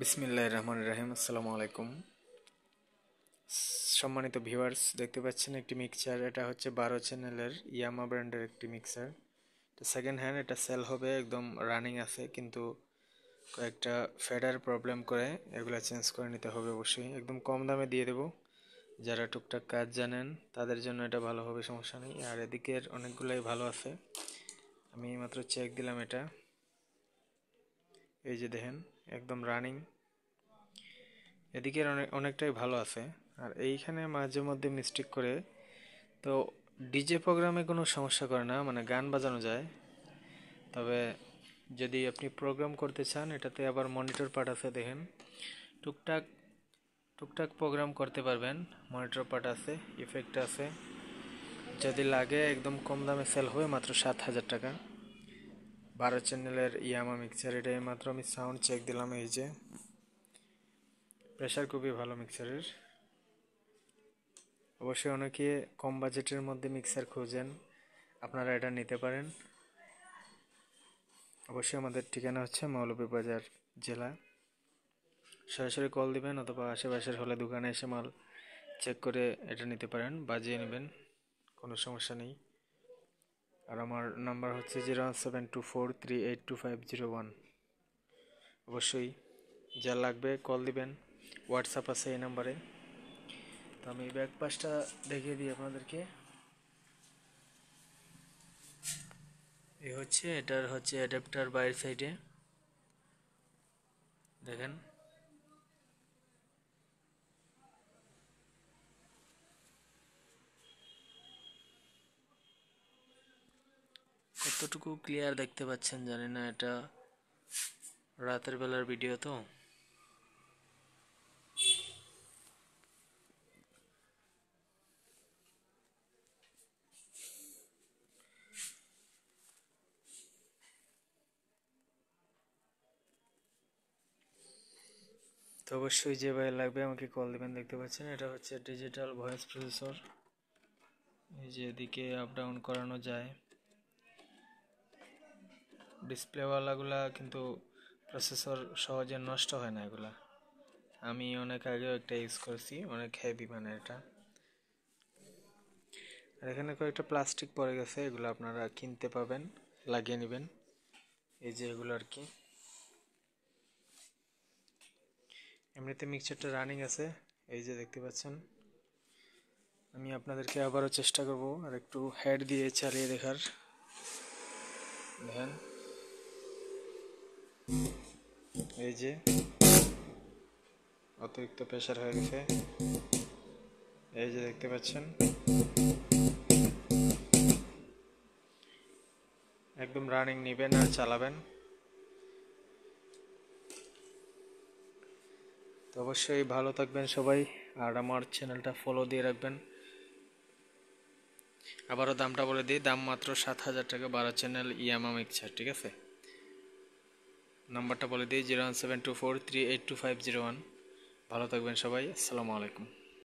বিসমিল্লাহির রহমানির রহিম। আসসালামু আলাইকুম। সম্মানিত ভিউয়ার্স, দেখতে পাচ্ছেন একটি মিক্সার। এটা হচ্ছে 12 চ্যানেলের ইয়ামা ব্র্যান্ডের একটি মিক্সার। এটা সেকেন্ড হ্যান্ড, এটা সেল হবে, একদম রানিং আছে, কিন্তু কয়েকটা ফেডার প্রবলেম করে এগুলা চেঞ্জ করে নিতে হবে অবশ্যই। একদম কম দামে দিয়ে দেব, যারা টুকটাক কাজ জানেন তাদের জন্য এটা ভালো হবে, সমস্যা নেই। আর এদিকের অনেকগুলাই ভালো আছে, আমি মাত্র চেক দিলাম এটা। এই যে দেখেন, একদম রানিং। এদিকের অনেকটাই ভালো আছে। আর এইখানে মাঝে মধ্যে মিস্টেক করে, তো ডিজে প্রোগ্রামে কোনো সমস্যা করে না, মানে গান বাজানো যায়। তবে যদি আপনি প্রোগ্রাম করতে চান, এটাতে আবার মনিটর পার্ট আছে, দেখেন টুকটাক টুকটাক প্রোগ্রাম করতে পারবেন। মনিটর পার্ট আছে, ইফেক্ট আছে, যদি লাগে একদম কম দামে সেল হবে, মাত্র 7,000 টাকা। 12 চ্যানেলের ইয়ামা মিক্সার, এটাই মাত্র আমি সাউন্ড চেক দিলাম। এই যে প্রেশার খুবই ভালো মিক্সারের। অবশ্যই অনেকে কম বাজেটের মধ্যে মিক্সার খোঁজেন, আপনারা এটা নিতে পারেন। অবশ্যই আমাদের ঠিকানা হচ্ছে মৌলভীবাজার জেলা। সরাসরি কল দিবেন, অথবা আশেপাশের হলে দোকানে এসে মাল চেক করে এটা নিতে পারেন, বাজিয়ে নেবেন, কোনো সমস্যা নেই। আর আমার নাম্বার হচ্ছে 01724382501। অবশ্যই যা লাগবে কল দিবেন, হোয়াটসঅ্যাপ আছে এই নাম্বারে। তো আমি ব্যাক পাশটা দেখিয়ে দিই আপনাদেরকে। এই হচ্ছে, এটার হচ্ছে অ্যাডাপ্টার বাইরের সাইডে, দেখেন। কতটুকু ক্লিয়ার দেখতে পাচ্ছেন জানি না, এটা রাতের বেলার ভিডিও তো। তো অবশ্যই যে ভাই লাগবে আমাকে কল দিবেন। দেখতে পাচ্ছেন এটা হচ্ছে ডিজিটাল ভয়েস প্রসেসর। এই যে এদিকে আপ ডাউন করানো যায়। ডিসপ্লেওয়ালাগুলা কিন্তু প্রসেসর সহজে নষ্ট হয় না এগুলা। আমি অনেক আগেও একটা ইউজ করছি, অনেক হেভি মানে এটা। আর এখানে কয়েকটা প্লাস্টিক পড়ে গেছে, এগুলো আপনারা কিনতে পাবেন, লাগিয়ে নেবেন। এই যে এগুলো আর কি। এমনিতে মিক্সচারটা রানিং আছে, এই যে দেখতে পাচ্ছেন। আমি আপনাদেরকে আবারও চেষ্টা করব আর একটু হেড দিয়ে চালিয়ে দেখার। দেখেন, এই যে অতিরিক্ত প্রেশার হয়ে গেছে, এই যে দেখতে পাচ্ছেন। একদম রানিং নেবেন আর চালাবেন। তো অবশ্যই ভালো থাকবেন সবাই, আর আমার চ্যানেলটা ফলো দিয়ে রাখবেন। আবারও দামটা বলে দিই, দাম মাত্র 7,000 টাকা, 12 চ্যানেল ইয়ামা মিক্সার, ঠিক আছে। নাম্বারটা বলে দিই 01724382501। ভালো থাকবেন সবাই, আসসালামু আলাইকুম।